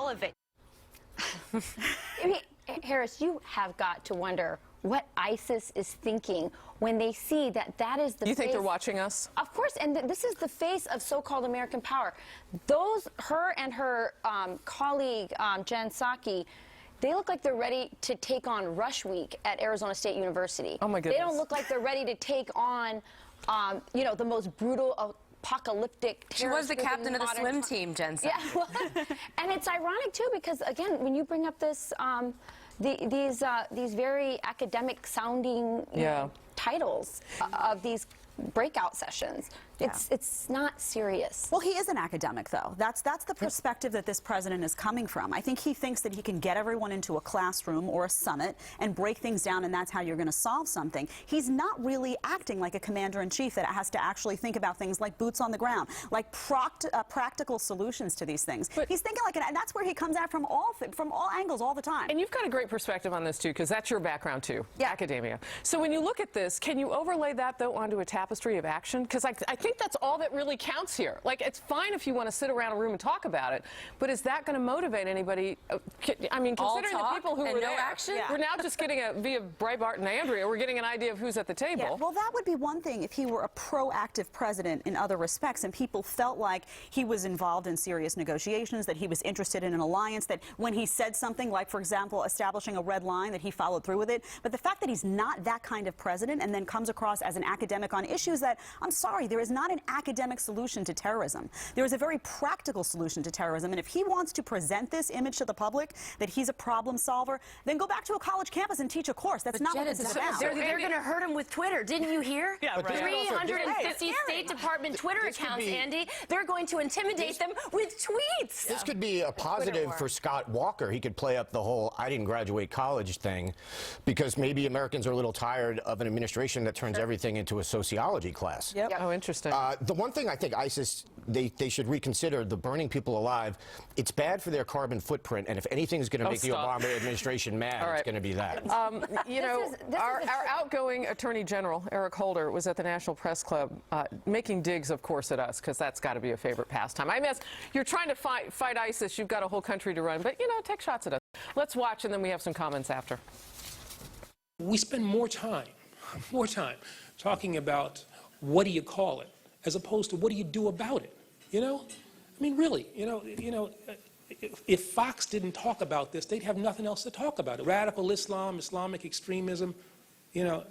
elevate. Harris, you have got to wonder what ISIS is thinking when they see that that is the You think they're watching us? Of course, and this is the face of so-called American power. Her and her colleague, Jen Psaki, they look like they're ready to take on Rush Week at Arizona State University. Oh, my goodness. They don't look like they're ready to take on, you know, the most brutal, apocalyptic terrorist. She was the captain of the swim team, Jen Psaki. Yeah, well, and it's ironic, too, because, again, when you bring up this, these very academic-sounding titles of these breakout sessions. It's not serious. Well, he is an academic, though. That's the perspective that this president is coming from. I think he thinks that he can get everyone into a classroom or a summit and break things down, and that's how you're going to solve something. He's not really acting like a commander-in-chief that has to actually think about things like boots on the ground, like practical solutions to these things. But he's thinking like, and that's where he comes at from all angles all the time. And you've got a great perspective on this, too, because that's your background, too, academia. So when you look at this, can you overlay that, though, onto a tapestry of action? Because I think that's all that really counts here. Like, it's fine if you want to sit around a room and talk about it, but is that going to motivate anybody? I mean, considering the people who were there, we're now just getting via Breitbart and Andrea, we're getting an idea of who's at the table. Yeah, well, that would be one thing if he were a proactive president in other respects and people felt like he was involved in serious negotiations, that he was interested in an alliance, that when he said something like, for example, establishing a red line, that he followed through with it. But the fact that he's not that kind of president and then comes across as an academic on issues that, I'm sorry, there is not an academic solution to terrorism. There is a very practical solution to terrorism, and if he wants to present this image to the public, that he's a problem solver, then go back to a college campus and teach a course. That's not what this is about. They're going to hurt him with Twitter. Didn't you hear? Yeah, right. 350 State Department Twitter accounts, Andy. They're going to intimidate them with tweets. This could be a positive for Scott Walker. He could play up the whole I didn't graduate college thing, because maybe Americans are a little tired of an administration that turns everything into a sociology class. Yep. Oh, interesting. The one thing I think ISIS, they should reconsider, the burning people alive. It's bad for their carbon footprint, and if anything's going to make the Obama administration mad, it's going to be that. You know, our outgoing Attorney General, Eric Holder, was at the National Press Club making digs, of course, at us, because that's got to be a favorite pastime. I mean, you're trying to fight ISIS, you've got a whole country to run, but, you know, take shots at us. Let's watch, and then we have some comments after. We spend more time talking about what do you call it, as opposed to what do you do about it, you know? I mean, really, you know, if Fox didn't talk about this, they'd have nothing else to talk about. Radical Islam, Islamic extremism, you know,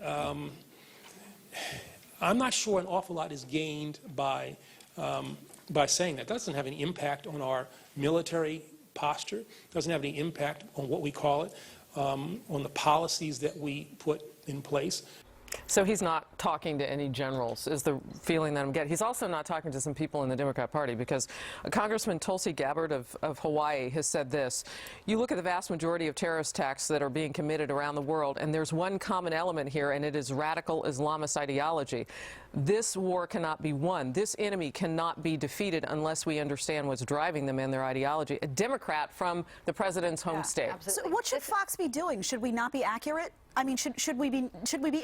I'm not sure an awful lot is gained by saying that. That doesn't have any impact on our military posture, doesn't have any impact on what we call it, on the policies that we put in place. So he's not talking to any generals, is the feeling that I'm getting. He's also not talking to some people in the Democrat Party, because Congressman Tulsi Gabbard of Hawaii has said this. You look at the vast majority of terrorist attacks that are being committed around the world, and there's one common element here, and it is radical Islamist ideology. This war cannot be won. This enemy cannot be defeated unless we understand what's driving them and their ideology. A Democrat from the president's home state. So what should Fox be doing? Should we not be accurate? I mean, should we be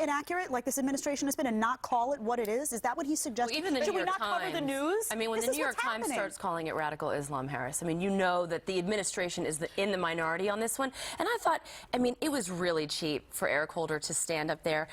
inaccurate like this administration has been and not call it what it is? Is that what he's suggesting? Well, even the should New we York not Times, cover the news? I mean, when the New York Times starts calling it radical Islam, Harris, I mean, you know that the administration is in the minority on this one. And I thought, I mean, it was really cheap for Eric Holder to stand up there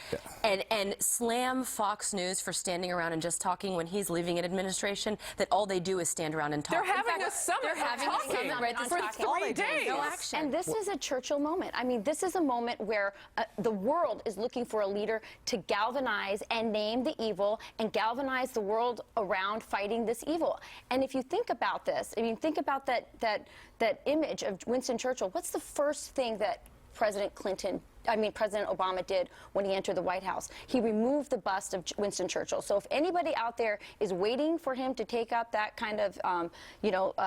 and slam Fox News for standing around and just talking when he's leaving an administration that all they do is stand around and talk. They're having a summit. They're having a summit right this for 3 days. No action. And this is a Churchill moment. I mean, this is a moment where the world is looking for a leader to galvanize and name the evil and galvanize the world around fighting this evil. And if you think about this, I mean, think about that image of Winston Churchill. What's the first thing that President Obama did when he entered the White House? He removed the bust of Winston Churchill. So if anybody out there is waiting for him to take up that kind of,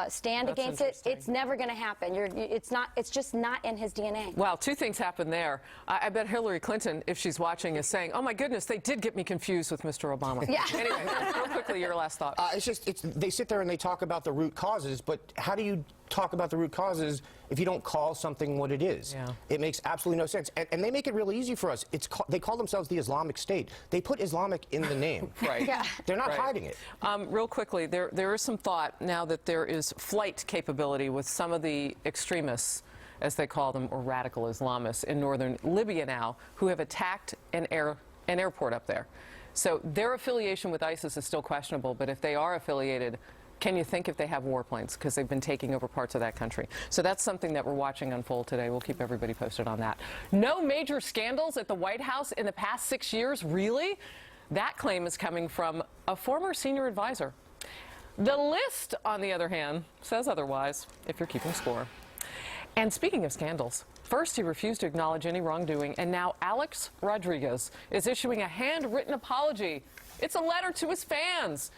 stand against it, it's never going to happen. It's just not in his DNA. Well, two things happened there. I bet Hillary Clinton, if she's watching, is saying, "Oh my goodness, they did get me confused with Mr. Obama." Yeah. Anyway, real quickly, your last thought. They sit there and they talk about the root causes, but how do you talk about the root causes if you don't call something what it is. Yeah. It makes absolutely no sense. And they make it really easy for us. They call themselves the Islamic State. They put Islamic in the name. Right. Yeah. They're not Right. hiding it. Real quickly, there is some thought now that there is flight capability with some of the extremists, as they call them, or radical Islamists in northern Libya now, who have attacked an airport up there. So their affiliation with ISIS is still questionable, but if they are affiliated, can you think if they have warplanes? Because they've been taking over parts of that country. So that's something that we're watching unfold today. We'll keep everybody posted on that. No major scandals at the White House in the past 6 years, really? That claim is coming from a former senior advisor. The list, on the other hand, says otherwise, if you're keeping score. And speaking of scandals, first he refused to acknowledge any wrongdoing, and now Alex Rodriguez is issuing a handwritten apology. It's a letter to his fans.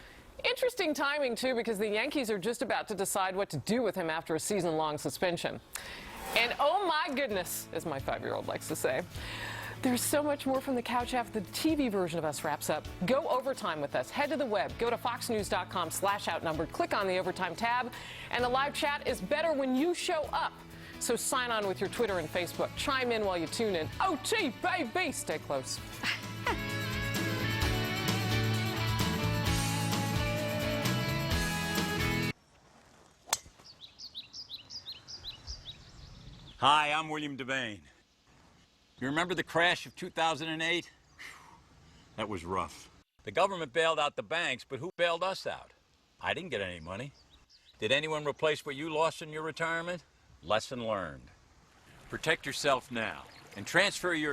Interesting timing, too, because the Yankees are just about to decide what to do with him after a season-long suspension. And oh my goodness, as my 5-year-old likes to say, there's so much more from the couch after the TV version of us wraps up. Go overtime with us. Head to the web. Go to foxnews.com/outnumbered. Click on the overtime tab. And the live chat is better when you show up. So sign on with your Twitter and Facebook. Chime in while you tune in. OT, baby. Stay close. Hi, I'm William Devane. You remember the crash of 2008? That was rough. The government bailed out the banks, but who bailed us out? I didn't get any money. Did anyone replace what you lost in your retirement? Lesson learned. Protect yourself now and transfer your